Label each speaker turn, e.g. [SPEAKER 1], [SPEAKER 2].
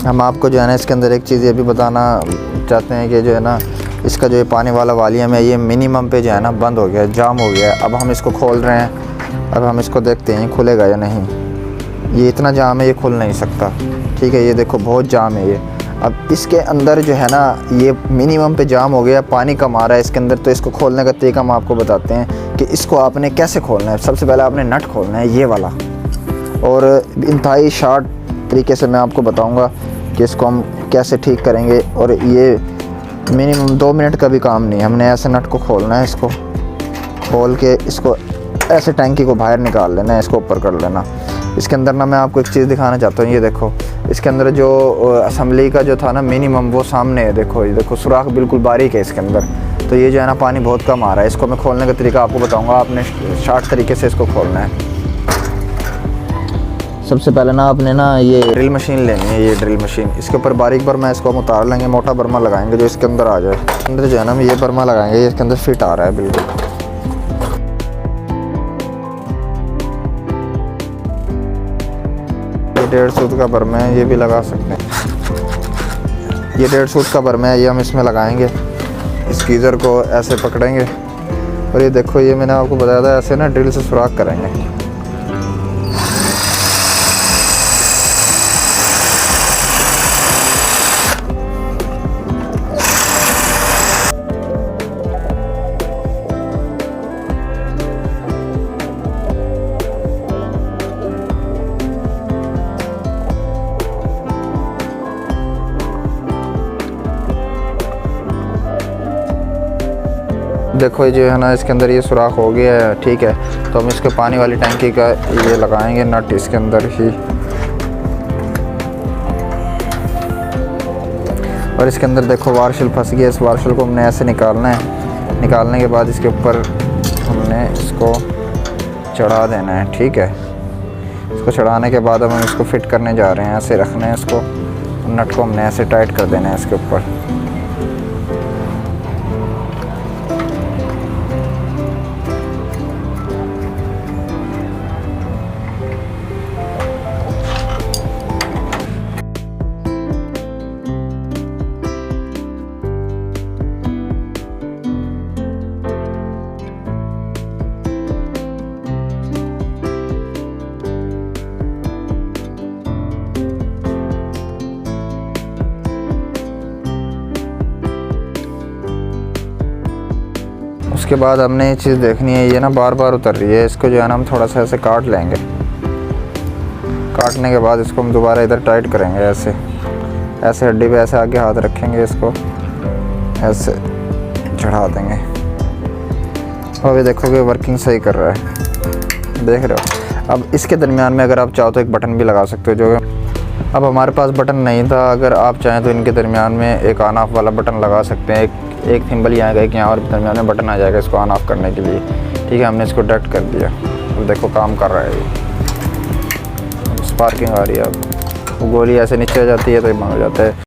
[SPEAKER 1] हम आपको जो है ना इसके अंदर एक चीज़ ये भी बताना चाहते हैं कि जो है ना इसका जो ये पानी वाला वॉल्यूम है ये मिनिमम पे जो है ना बंद हो गया है, जाम हो गया है। अब हम इसको खोल रहे हैं, अब हम इसको देखते हैं खुलेगा या नहीं। ये इतना जाम है, ये खुल नहीं सकता। ठीक है, ये देखो बहुत जाम है ये। अब इसके अंदर जो है ना ये मिनिमम पे जाम हो गया, पानी कम आ रहा है इसके अंदर। तो इसको खोलने का तरीका हम आपको बताते हैं कि इसको आपने कैसे खोलना है। सबसे पहले आपने नट खोलना है ये वाला, और इंतहाई शार्ट तरीके से मैं आपको बताऊंगा कि इसको हम कैसे ठीक करेंगे। और ये मिनिमम 2 मिनट का भी काम नहीं है। हमने ऐसे नट को खोलना है, इसको खोल के इसको ऐसे टैंकी को बाहर निकाल लेना है, इसको ऊपर कर लेना। इसके अंदर ना मैं आपको एक चीज़ दिखाना चाहता हूँ, ये देखो इसके अंदर जो असम्बली का जो था ना मिनिमम वो सामने है। देखो ये देखो सुराख बिल्कुल बारीक है इसके अंदर। तो ये जो है ना पानी बहुत कम आ रहा है। इसको मैं खोलने का तरीका आपको बताऊँगा, आपने शार्ट तरीके से इसको खोलना है। सबसे पहले ना आपने ना ये ड्रिल मशीन लेनी है, ये ड्रिल मशीन। इसके ऊपर बारीक बर्मा इसको हम उतार लेंगे, मोटा बर्मा लगाएंगे जो इसके अंदर आ जाए। अंदर जो है ना हम ये बर्मा लगाएंगे, ये इसके अंदर फिट आ रहा है बिल्कुल। ये 1.5 सूत का बर्मा है, ये भी लगा सकते हैं। ये 1.5 सूत का बर्मा है, ये हम इसमें लगाएंगे। इस गीज़र को ऐसे पकड़ेंगे और ये देखो ये मैंने आपको बताया था ऐसे ना ड्रिल से सुराख करेंगे। देखो ये जो है ना इसके अंदर ये सुराख हो गया है। ठीक है, तो हम इसके पानी वाली टैंकी का ये लगाएंगे नट इसके अंदर ही। और इसके अंदर देखो वार्शल फंस गया, इस वार्शल को हमने ऐसे निकालना है। निकालने के बाद इसके ऊपर हमने इसको चढ़ा देना है। ठीक है, इसको चढ़ाने के बाद हम इसको फिट करने जा रहे हैं। ऐसे रखना है इसको, नट को हमने ऐसे टाइट कर देना है इसके ऊपर। उसके बाद हमने ये चीज़ देखनी है, ये ना बार बार उतर रही है। इसको जो है ना हम थोड़ा सा ऐसे काट लेंगे। काटने के बाद इसको हम दोबारा इधर टाइट करेंगे ऐसे। ऐसे हड्डी पे ऐसे आगे हाथ रखेंगे, इसको ऐसे चढ़ा देंगे। और ये देखो कि वर्किंग सही कर रहा है, देख रहे हो। अब इसके दरमियान में अगर आप चाहो तो एक बटन भी लगा सकते हो, जो अब हमारे पास बटन नहीं था। अगर आप चाहें तो इनके दरमियान में एक ऑन ऑफ वाला बटन लगा सकते हैं। एक थिम्बल यहाँ गए कि यहाँ और दरमियान में बटन आ जाएगा इसको ऑन ऑफ करने के लिए। ठीक है, हमने इसको डायरेक्ट कर दिया। अब देखो काम कर रहा है ये, स्पार्किंग आ रही है। अब गोली ऐसे नीचे आ जाती है तो ये बंद हो जाता है।